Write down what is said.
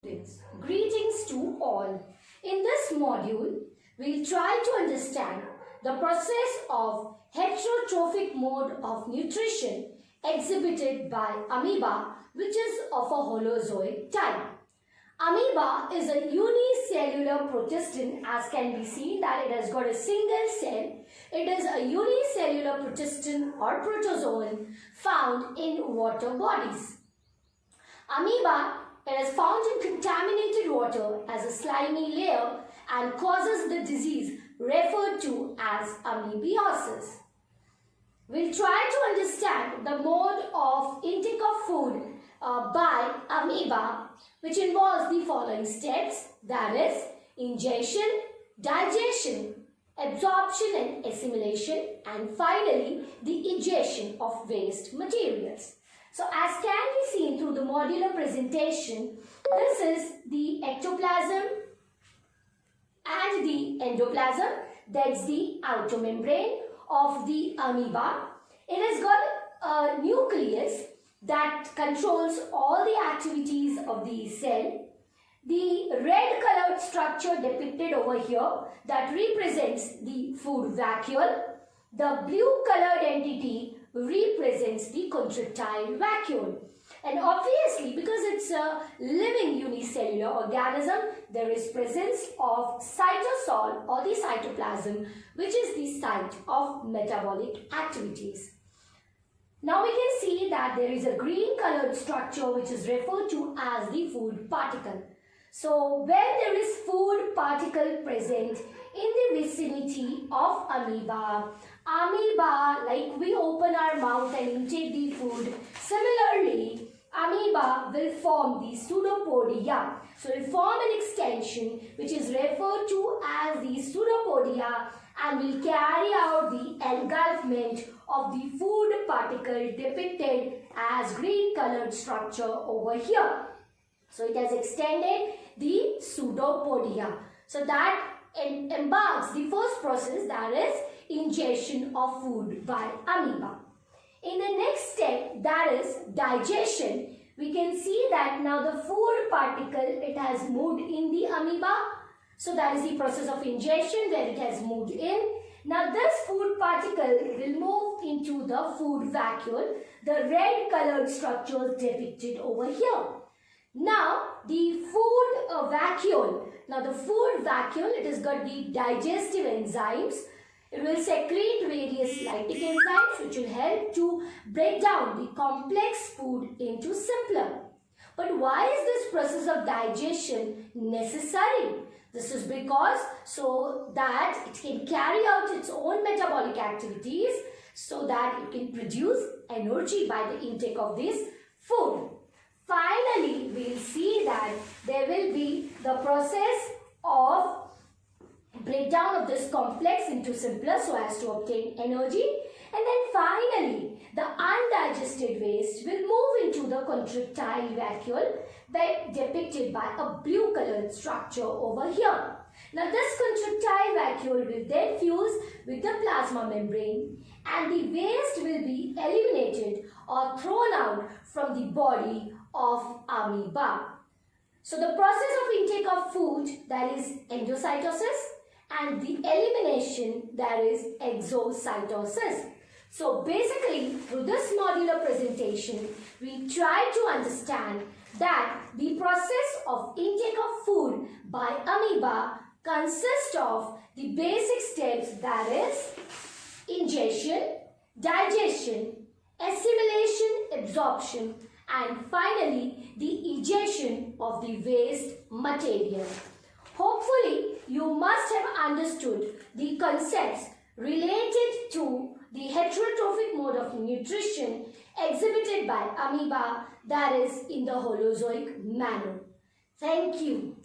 Students, greetings to all. In this module, we'll try to understand the process of heterotrophic mode of nutrition exhibited by amoeba, which is of a Holozoic type. Amoeba is a unicellular protist, as can be seen that it has got a single cell. It is a unicellular protist or protozoan found in water bodies. Amoeba, it is found in contaminated water as a slimy layer and causes the disease referred to as amoebiosis. We'll try to understand the mode of intake of food by amoeba, which involves the following steps, that is ingestion, digestion, absorption and assimilation, and finally the egestion of waste materials. So as can be seen through the modular presentation, this is the ectoplasm and the endoplasm, that's the outer membrane of the amoeba. It has got a nucleus that controls all the activities of the cell. The red colored structure depicted over here that represents the food vacuole. The blue colored entity represents the contractile vacuole. And obviously, because it's a living unicellular organism, there is presence of cytosol or the cytoplasm, which is the site of metabolic activities. Now we can see that there is a green colored structure which is referred to as the food particle. So when there is food particle present in the vicinity of amoeba, like we open our mouth and intake the food, similarly amoeba will form the pseudopodia. So it will form an extension which is referred to as the pseudopodia and will carry out the engulfment of the food particle depicted as green colored structure over here. So it has extended the pseudopodia. So that embarks the first process, that is ingestion of food by amoeba. In the next step, that is digestion, we can see that now the food particle, it has moved in the amoeba. So that is the process of ingestion where it has moved in. Now this food particle will move into the food vacuole, the red colored structures depicted over here. Now the food vacuole, it has got the digestive enzymes. It will secrete various lytic enzymes which will help to break down the complex food into simpler. But why is this process of digestion necessary? This is because so that it can carry out its own metabolic activities so that it can produce energy by the intake of this food. Finally, we will see that there will be the process of breakdown of this complex into simpler so as to obtain energy, and then finally the undigested waste will move into the contractile vacuole depicted by a blue colored structure over here. Now this contractile vacuole will then fuse with the plasma membrane and the waste will be eliminated or thrown out from the body of amoeba. So the process of intake of food, that is endocytosis, and the elimination, that is exocytosis. So basically through this modular presentation, we try to understand that the process of intake of food by amoeba consists of the basic steps, that is ingestion, digestion, assimilation, absorption, and finally the egestion of the waste material. Hopefully, you must have understood the concepts related to the heterotrophic mode of nutrition exhibited by amoeba, that is in the Holozoic manner. Thank you.